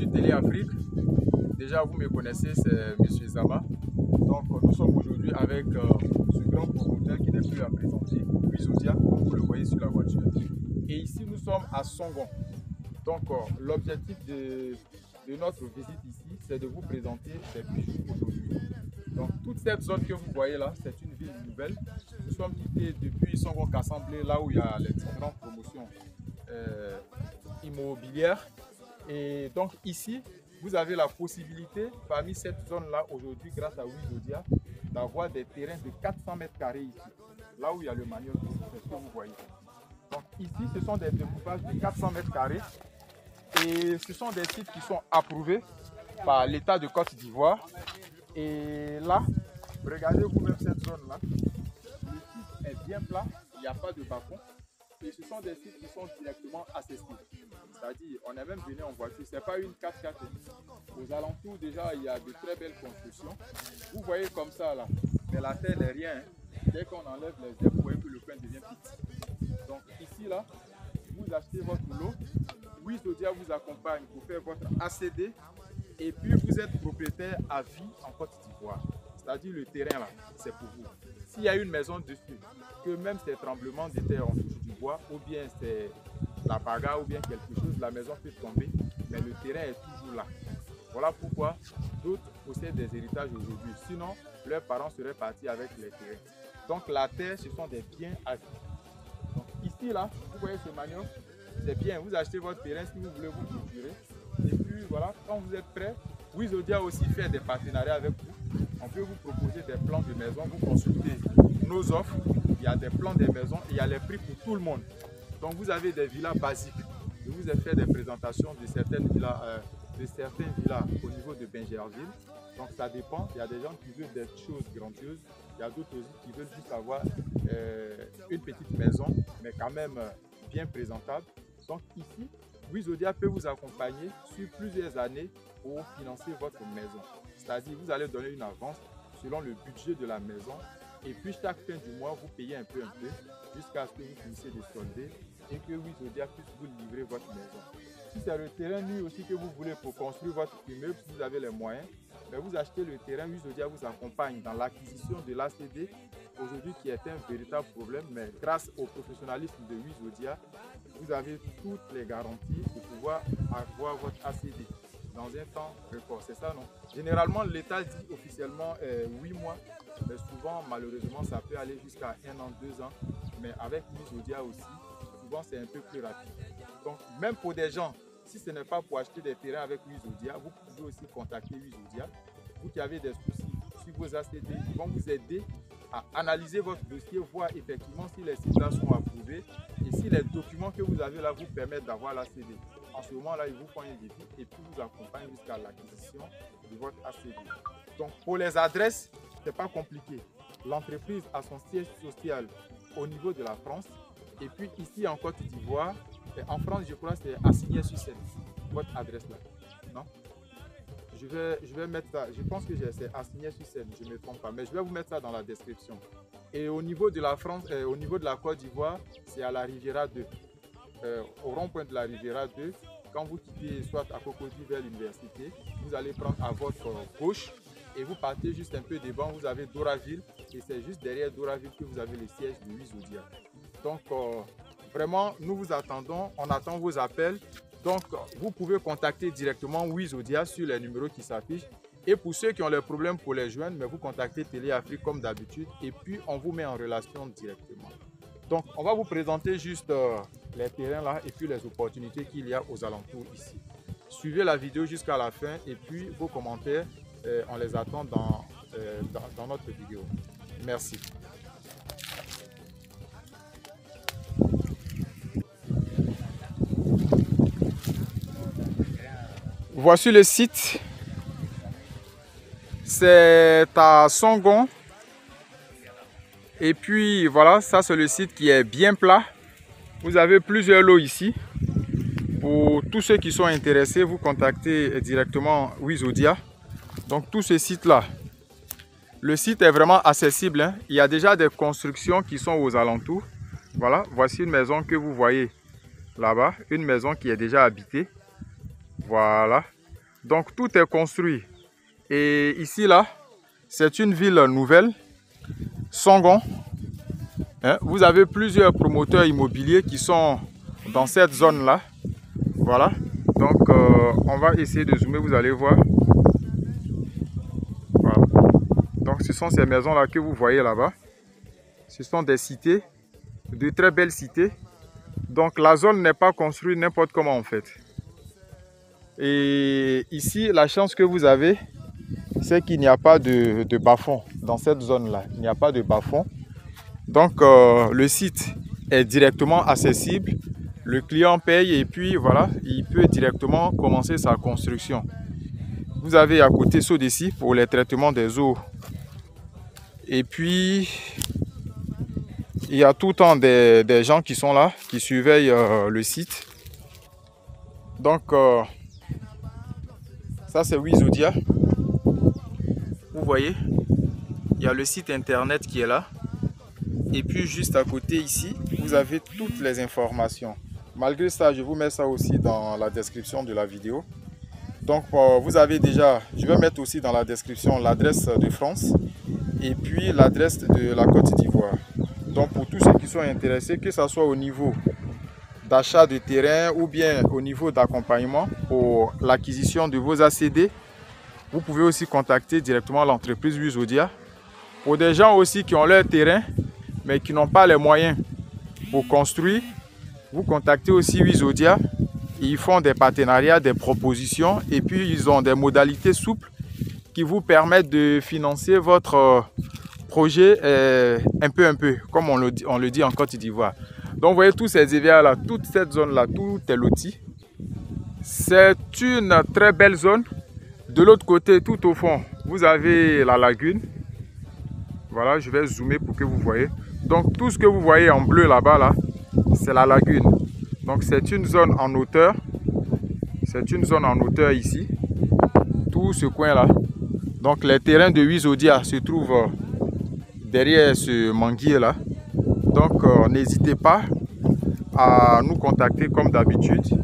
sur Télé Afrique. Déjà, vous me connaissez, c'est M. Zama. Donc, nous sommes aujourd'hui avec ce grand promoteur qui n'est plus à présenter, Wizodia, comme vous le voyez sur la voiture. Et ici, nous sommes à Songon. Donc, l'objectif de notre visite ici, c'est de vous présenter ces bijoux aujourd'hui. Donc, toute cette zone que vous voyez là, c'est une ville nouvelle. Nous sommes quittés depuis Songon Kassamblé, là où il y a les différentes promotions immobilières. Et donc, ici, vous avez la possibilité, parmi cette zone-là, aujourd'hui, grâce à Wizodia, d'avoir des terrains de 400 mètres carrés ici. Là où il y a le manioc, c'est ce que vous voyez. Donc, ici, ce sont des découpages de 400 mètres carrés. Et ce sont des sites qui sont approuvés par l'État de Côte d'Ivoire. Et là, regardez vous-même cette zone-là. Le site est bien plat, il n'y a pas de bas-fond. Et ce sont des sites qui sont directement accessibles. C'est-à-dire, on est même venu en voiture, ce n'est pas une 4x4. Aux alentours, déjà, il y a de très belles constructions. Vous voyez comme ça, là, mais la terre n'est rien. Dès qu'on enlève les herbes, vous voyez que le coin devient petit. Donc ici, là, vous achetez votre lot. Wizodia vous accompagne pour faire votre ACD. Et puis, vous êtes propriétaire à vie en Côte d'Ivoire. C'est-à-dire, le terrain, là, c'est pour vous. S'il y a une maison dessus, que même ces tremblements de terre en touche du bois, ou bien c'est la bagarre, ou bien quelque chose, la maison peut tomber, mais le terrain est toujours là. Voilà pourquoi d'autres possèdent des héritages aujourd'hui. Sinon, leurs parents seraient partis avec les terrains. Donc, la terre, ce sont des biens à vie. Donc, ici, là, vous voyez ce manioc, c'est bien. Vous achetez votre terrain si vous voulez vous cultiver. Et puis, voilà, quand vous êtes prêt, Wizodia aussi fait des partenariats avec vous. On peut vous proposer des plans de maison, vous consultez nos offres, il y a des plans de maison et il y a les prix pour tout le monde. Donc vous avez des villas basiques. Je vous ai fait des présentations de certaines villas, au niveau de Benjerville. Donc ça dépend, il y a des gens qui veulent des choses grandioses, il y a d'autres aussi qui veulent juste avoir une petite maison, mais quand même bien présentable. Donc ici, Wizodia peut vous accompagner sur plusieurs années pour financer votre maison. C'est-à-dire, vous allez donner une avance selon le budget de la maison et puis chaque fin du mois, vous payez un peu jusqu'à ce que vous finissiez de solder et que Wizodia puisse vous livrer votre maison. Si c'est le terrain nu aussi que vous voulez pour construire votre immeuble, si vous avez les moyens, mais vous achetez le terrain, Wizodia vous accompagne dans l'acquisition de l'ACD, aujourd'hui qui est un véritable problème, mais grâce au professionnalisme de Wizodia, vous avez toutes les garanties pour pouvoir avoir votre ACD dans un temps record. C'est ça, non? Généralement, l'État dit officiellement 8 mois, mais souvent, malheureusement, ça peut aller jusqu'à 1 an, 2 ans. Mais avec Wizodia aussi, souvent, c'est un peu plus rapide. Donc, même pour des gens, si ce n'est pas pour acheter des terrains avec Wizodia, vous pouvez aussi contacter Wizodia. Vous qui avez des soucis sur vos ACD, ils vont vous aider à analyser votre dossier, voir effectivement si les sites là sont approuvés et si les documents que vous avez là vous permettent d'avoir l'ACD. En ce moment-là, ils vous font un devis et puis vous accompagnent jusqu'à l'acquisition de votre ACD. Donc, pour les adresses, ce n'est pas compliqué. L'entreprise a son siège social au niveau de la France et puis ici en Côte d'Ivoire, en France, je crois que c'est Assigné-sur-Seine, votre adresse là. Non? Je vais mettre ça, je pense que c'est Assigné-sur-Seine, je ne me trompe pas, mais je vais vous mettre ça dans la description. Et au niveau de la France, au niveau de la Côte d'Ivoire, c'est à la Riviera 2. Au rond-point de la Riviera 2, quand vous quittez soit à Cocody vers l'université, vous allez prendre à votre gauche et vous partez juste un peu devant, vous avez Doraville et c'est juste derrière Doraville que vous avez le siège de Wizodia. Donc vraiment, nous vous attendons, on attend vos appels. Donc, vous pouvez contacter directement Wizodia sur les numéros qui s'affichent. Et pour ceux qui ont les problèmes pour les joindre, mais vous contactez Télé Afrique comme d'habitude. Et puis, on vous met en relation directement. Donc, on va vous présenter juste les terrains là et puis les opportunités qu'il y a aux alentours ici. Suivez la vidéo jusqu'à la fin et puis vos commentaires, on les attend dans notre vidéo. Merci. Voici le site, c'est à Songon et puis voilà, ça c'est le site qui est bien plat. Vous avez plusieurs lots ici. Pour tous ceux qui sont intéressés, vous contactez directement Wizodia. Donc tout ce site là, le site est vraiment accessible, hein. Il y a déjà des constructions qui sont aux alentours. Voilà, voici une maison que vous voyez là-bas, une maison qui est déjà habitée. Voilà. Donc tout est construit. Et ici là, c'est une ville nouvelle, Songon. Hein? Vous avez plusieurs promoteurs immobiliers qui sont dans cette zone là. Voilà. Donc on va essayer de zoomer, vous allez voir. Voilà. Donc ce sont ces maisons là que vous voyez là-bas. Ce sont des cités, de très belles cités. Donc la zone n'est pas construite n'importe comment en fait. Et ici, la chance que vous avez, c'est qu'il n'y a pas de bas-fond dans cette zone-là. Il n'y a pas de bas-fond. Donc le site est directement accessible. Le client paye et puis voilà, il peut directement commencer sa construction. Vous avez à côté Sodeci pour les traitements des eaux. Et puis, il y a tout le temps des gens qui sont là, qui surveillent le site. Donc, ça c'est Wizodia. Vous voyez, il y a le site internet qui est là. Et puis juste à côté ici, vous avez toutes les informations. Malgré ça, je vous mets ça aussi dans la description de la vidéo. Donc vous avez déjà, je vais mettre aussi dans la description l'adresse de France et puis l'adresse de la Côte d'Ivoire. Donc pour tous ceux qui sont intéressés, que ce soit au niveau d'achat de terrain ou bien au niveau d'accompagnement pour l'acquisition de vos ACD, vous pouvez aussi contacter directement l'entreprise Wizodia. Pour des gens aussi qui ont leur terrain mais qui n'ont pas les moyens pour construire, vous contactez aussi Wizodia. Ils font des partenariats, des propositions et puis ils ont des modalités souples qui vous permettent de financer votre projet un peu, comme on le dit en Côte d'Ivoire. Donc vous voyez tous ces éviers là, toute cette zone là, tout est loti. C'est une très belle zone. De l'autre côté, tout au fond, vous avez la lagune. Voilà, je vais zoomer pour que vous voyez. Donc tout ce que vous voyez en bleu là-bas, là, c'est la lagune. Donc c'est une zone en hauteur. C'est une zone en hauteur ici. Tout ce coin-là. Donc les terrains de Wizodia se trouvent derrière ce manguier-là. Donc n'hésitez pas à nous contacter comme d'habitude.